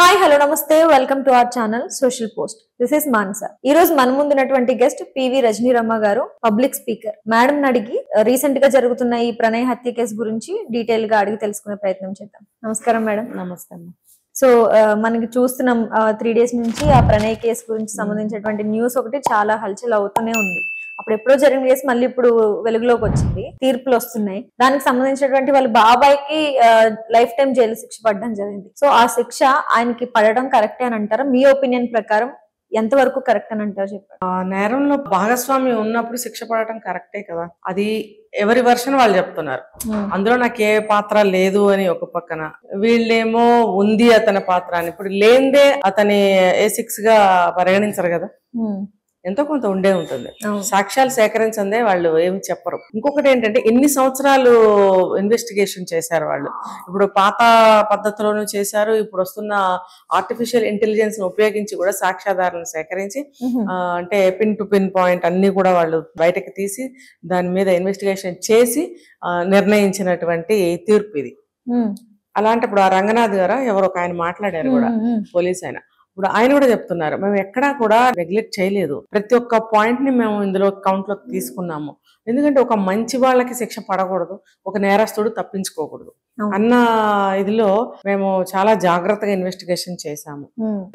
Hi hello నమస్తే welcome to our channel social post. This is Manasa. ఈ రోజు మన ముందున్నటువంటి గెస్ట్ పివి రజనీరమ్మ గారు, పబ్లిక్ స్పీకర్. మేడం అడిగి రీసెంట్ గా జరుగుతున్న ఈ ప్రణయ్ హత్య కేసు గురించి డీటెయిల్ గా అడిగి తెలుసుకునే ప్రయత్నం చేద్దాం. నమస్కారం మేడం. నమస్తే అమ్మ. సో మనకి చూస్తున్నాం 3 days నుంచి ఆ ప్రణయ్ కేసు గురించి సంబంధించినటువంటి న్యూస్ ఒకటి చాలా హల్చల్ అవుతూనే ఉంది. అప్పుడు ఎప్పుడో జరిగిన కేసు మళ్ళీ ఇప్పుడు వెలుగులోకి వచ్చింది, తీర్పులు వస్తున్నాయి. దానికి సంబంధించినటువంటి వాళ్ళ బాబాయ్కి లైఫ్ టైం జైలు శిక్ష పడడం జరిగింది. సో ఆ శిక్ష ఆయనకి పడడం కరెక్టే అని అంటారా? మీ ఒపీనియన్ ప్రకారం ఎంత వరకు కరెక్ట్ అని అంటారు చెప్పండి. నేరంలో భాగస్వామి ఉన్నప్పుడు శిక్ష పడటం కరెక్టే కదా. అది ఎవరి వర్షన్ వాళ్ళు చెప్తున్నారు. అందులో నాకు ఏ పాత్ర లేదు అని ఒక పక్కన, వీళ్ళేమో ఉంది అతని పాత్ర అని. ఇప్పుడు లేనిదే అతని A6 గా పరిగణించరు కదా, ఎంతో కొంత ఉండే ఉంటుంది. సాక్ష్యాలు సేకరించందే వాళ్ళు ఏమి చెప్పరు. ఇంకొకటి ఏంటంటే ఎన్ని సంవత్సరాలు ఇన్వెస్టిగేషన్ చేశారు వాళ్ళు. ఇప్పుడు పాత పద్ధతిలోనూ చేశారు, ఇప్పుడు వస్తున్న ఆర్టిఫిషియల్ ఇంటెలిజెన్స్ ఉపయోగించి కూడా సాక్ష్యాధారాలను సేకరించి అంటే పిన్ టు పిన్ పాయింట్ అన్ని కూడా వాళ్ళు బయటకు తీసి దాని మీద ఇన్వెస్టిగేషన్ చేసి నిర్ణయించినటువంటి తీర్పు ఇది. అలాంటప్పుడు ఆ రంగనాథ్ గారు ఎవరో ఒక ఆయన మాట్లాడారు కూడా, పోలీస్ ఆయన. ఇప్పుడు ఆయన కూడా చెప్తున్నారు, మేము ఎక్కడా కూడా నెగ్లెక్ట్ చేయలేదు, ప్రతి ఒక్క పాయింట్ ని మేము ఇందులో కౌంట్ లోకి తీసుకున్నాము. ఎందుకంటే ఒక మంచి వాళ్ళకి శిక్ష పడకూడదు, ఒక నేరస్తుడు తప్పించుకోకూడదు అన్న ఇదిలో మేము చాలా జాగ్రత్తగా ఇన్వెస్టిగేషన్ చేశాము.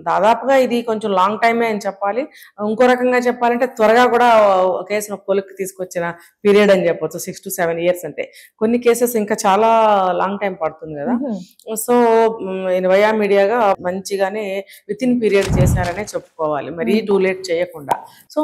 దాదాపుగా ఇది కొంచెం లాంగ్ టైమే అని చెప్పాలి. ఇంకో రకంగా చెప్పాలంటే త్వరగా కూడా కేసును కొలిక్కి తీసుకొచ్చిన పీరియడ్ అని చెప్పొచ్చు. 6 to 7 years అంటే కొన్ని కేసెస్ ఇంకా చాలా లాంగ్ టైం పడుతుంది కదా. సో వయా మీడియాగా మంచిగానే విత్ ఇన్ పీరియడ్ చేశారనే చెప్పుకోవాలి, మరీ టూ లేట్ చేయకుండా. సో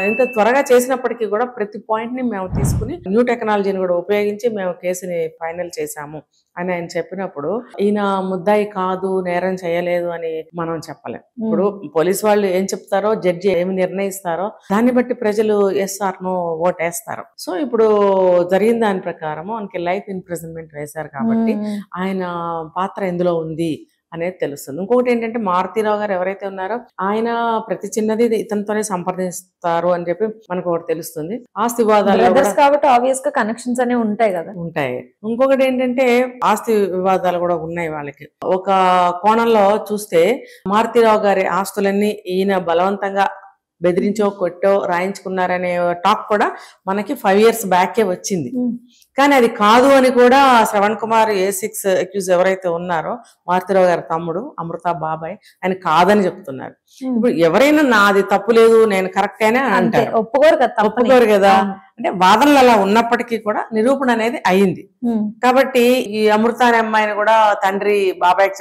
ఇంత త్వరగా చేసినప్పటికీ కూడా ప్రతి పాయింట్ ని మేము తీసుకుని న్యూ టెక్నాలజీని కూడా ఉపయోగించి మేము కేసుని ఫైనల్ చేశాము అని ఆయన చెప్పినప్పుడు, ఈయన ముద్దాయి కాదు, నేరం చేయలేదు అని మనం చెప్పలేం. ఇప్పుడు పోలీస్ వాళ్ళు ఏం చెప్తారో, జడ్జి ఏమి నిర్ణయిస్తారో దాన్ని బట్టి ప్రజలు ఎస్ ఆర్ నో ఓట్ వేస్తారు. సో ఇప్పుడు జరిగిన దాని ప్రకారము ఆయనకి లైఫ్ ఇంప్రిజన్మెంట్ వేశారు కాబట్టి ఆయన పాత్ర ఎందులో ఉంది అనేది తెలుస్తుంది. ఇంకొకటి ఏంటంటే మారుతీరావు గారు ఎవరైతే ఉన్నారో ఆయన ప్రతి చిన్నది ఇతనితోనే సంప్రదిస్తారు అని చెప్పి మనకు ఒకటి తెలుస్తుంది. ఆస్తి వివాదాలు కాబట్టి ఆబ్వియస్ గా కనెక్షన్స్ అనేవి ఉంటాయి కదా. ఉంటాయి. ఇంకొకటి ఏంటంటే ఆస్తి వివాదాలు కూడా ఉన్నాయి వాళ్ళకి. ఒక కోణంలో చూస్తే మారుతీరావు గారి ఆస్తులన్నీ ఈయన బలవంతంగా బెదిరించో కొట్టో రాయించుకున్నారనే టాక్ కూడా మనకి 5 years బ్యాకే వచ్చింది. కానీ అది కాదు అని కూడా శ్రవణ్ కుమార్ A6 అక్యూజ్ ఎవరైతే ఉన్నారో మారుతీరావు గారి తమ్ముడు అమృత బాబాయ్ ఆయన కాదని చెప్తున్నారు. ఇప్పుడు ఎవరైనా నాది తప్పు లేదు నేను కరెక్ట్ అయినా అంటారు, ఒప్పుకోరు కదా. అంటే వాదనలు అలా ఉన్నప్పటికీ కూడా నిరూపణ అనేది అయింది. కాబట్టి ఈ అమృత అనే అమ్మాయిని కూడా తండ్రి బాబాయ్కి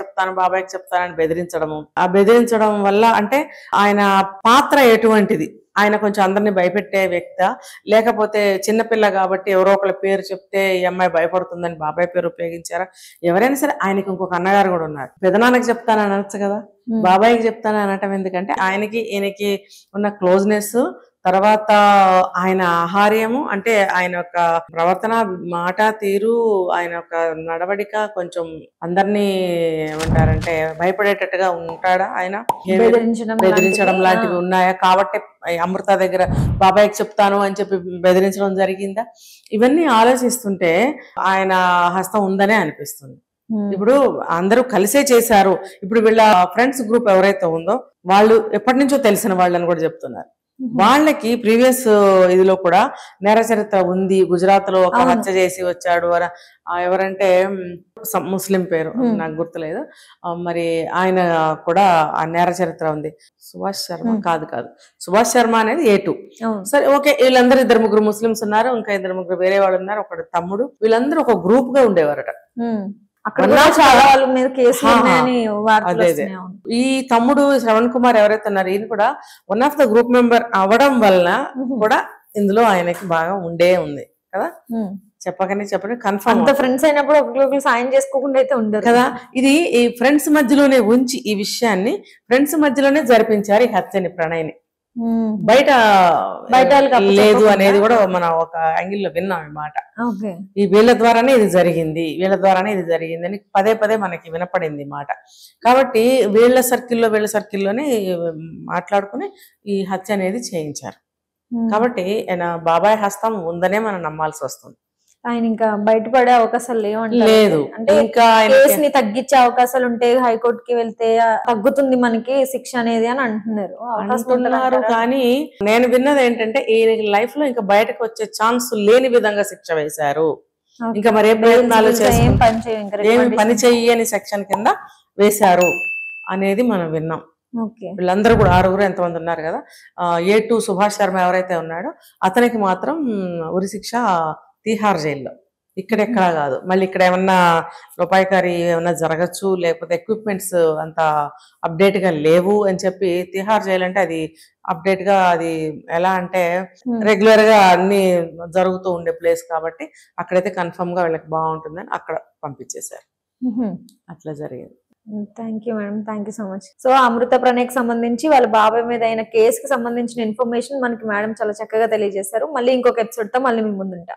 చెప్తానని బెదిరించడము, ఆ బెదిరించడం వల్ల అంటే ఆయన పాత్ర ఎటువంటిది, ఆయన కొంచెం అందరినీ భయపెట్టే వ్యక్తి, లేకపోతే చిన్నపిల్ల కాబట్టి ఎవరో ఒకళ్ళ పేరు చెప్తే ఈ అమ్మాయి భయపడుతుందని బాబాయ్ పేరు ఉపయోగించారా? ఎవరైనా సరే ఆయనకి ఇంకొక అన్నగారు కూడా ఉన్నారు, పెదనాన్నకి చెప్తానని అనొచ్చు కదా, బాబాయ్కి చెప్తానని అనటం ఎందుకంటే ఆయనకి ఈయనకి ఉన్న క్లోజ్నెస్, తర్వాత ఆయన ఆహార్యము, అంటే ఆయన యొక్క ప్రవర్తన, మాట తీరు, ఆయన యొక్క నడవడిక కొంచెం అందరినీ ఏమంటారంటే భయపడేటట్టుగా ఉంటాడా, ఆయన బెదిరించడం లాంటివి ఉన్నాయా? కాబట్టి అమృత దగ్గర బాబాయ్కి చెప్తాను అని చెప్పి బెదిరించడం జరిగిందా? ఇవన్నీ ఆలోచిస్తుంటే ఆయన హస్తం ఉందనే అనిపిస్తుంది. ఇప్పుడు అందరూ కలిసే చేశారు. ఇప్పుడు వీళ్ళ ఫ్రెండ్స్ గ్రూప్ ఎవరైతే ఉందో వాళ్ళు ఎప్పటి నుంచో తెలిసిన వాళ్ళని కూడా చెప్తున్నారు. వాళ్ళకి ప్రీవియస్ ఇదిలో కూడా నేర చరిత్ర ఉంది. గుజరాత్ లో ఒక హత్య చేసి వచ్చాడు, ఎవరంటే ముస్లిం పేరు నాకు గుర్తులేదు, మరి ఆయన కూడా ఆ నేర చరిత్ర ఉంది. సుభాష్ శర్మ కాదు, సుభాష్ శర్మ అనేది A2. సరే ఓకే, వీళ్ళందరూ 2-3 ముస్లిమ్స్ ఉన్నారు, ఇంకా 2-3 వేరే వాళ్ళు ఉన్నారు, ఒకటి తమ్ముడు, వీళ్ళందరూ ఒక గ్రూప్ గా ఉండేవారట. ఈ తమ్ముడు శ్రవణ్ కుమార్ ఎవరైతే ఉన్నారు ఈయన కూడా one of the group member అవడం వలన కూడా ఇందులో ఆయనకి బాగా ఉంది కదా. చెప్పండి కన్ఫర్మ్ ఫ్రెండ్స్ అయినప్పుడు ఒకరికి సాయం చేసుకోకుండా అయితే ఉండదు కదా. ఇది ఈ ఫ్రెండ్స్ మధ్యలోనే ఉంచి ఈ విషయాన్ని ఫ్రెండ్స్ మధ్యలోనే జరిపించారు ఈ హత్యని, ప్రణయ్ని. బయట లేదు అనేది కూడా మనం ఒక యాంగిల్ లో విన్నాం ఈ మాట. ఈ వీళ్ళ ద్వారానే ఇది జరిగింది అని పదే మనకి వినపడింది మాట. కాబట్టి వీళ్ళ సర్కిల్లోనే మాట్లాడుకుని ఈ హత్య అనేది చేయించారు. కాబట్టి బాబాయ్ హస్తం ఉందనే మనం నమ్మాల్సి వస్తుంది. ఆయన ఇంకా బయటపడే అవకాశాలు లేవంటారు. లేదు. అంటే ఇంకా కేసుని తగ్గించే అవకాశాలు ఉంటే హైకోర్టుకి వెళ్తే తగ్గుతుంది మనకి శిక్ష అనేది అని అంటున్నారు. అవకాశం అంటున్నారు కానీ నేను విన్నది ఏంటంటే ఈ లైఫ్ లో ఇంకా బయటకు వచ్చే ఛాన్స్ లేని విధంగా శిక్ష వేశారు. ఇంకా మరి ఏ ప్రయత్నాలు ఏమి పని చెయ్యని సెక్షన్ కింద వేశారు అనేది మనం విన్నాం. వీళ్ళందరూ కూడా 6 ఎంతమంది ఉన్నారు కదా, A2 సుభాష్ శర్మ ఎవరైతే ఉన్నాడో అతనికి మాత్రం ఉరి శిక్ష తీహార్ జైల్లో, ఇక్కడెక్కడా కాదు. మళ్ళీ ఇక్కడ ఏమన్నా రూపాయికారి ఏమన్నా జరగచ్చు, లేకపోతే ఎక్విప్మెంట్స్ అంత అప్డేట్ గా లేవు అని చెప్పి తిహార్ జైలు అంటే అది అప్డేట్ గా, అది ఎలా అంటే రెగ్యులర్ గా అన్ని జరుగుతూ ఉండే ప్లేస్ కాబట్టి అక్కడైతే కన్ఫర్మ్ గా వీళ్ళకి బాగుంటుందని అక్కడ పంపించేశారు. అట్లా జరిగింది. Thank you madam, thank you so much. So Amrutha ప్రణయ్కి సంబంధించి వాళ్ళ బాబాయ్ మీద అయిన కేసుకి సంబంధించిన ఇన్ఫర్మేషన్ మనకి మేడం చాలా చక్కగా తెలియజేశారు. మళ్ళీ ఇంకొక ఎపిసోడ్ తో మళ్ళీ మీ ముందుంటా.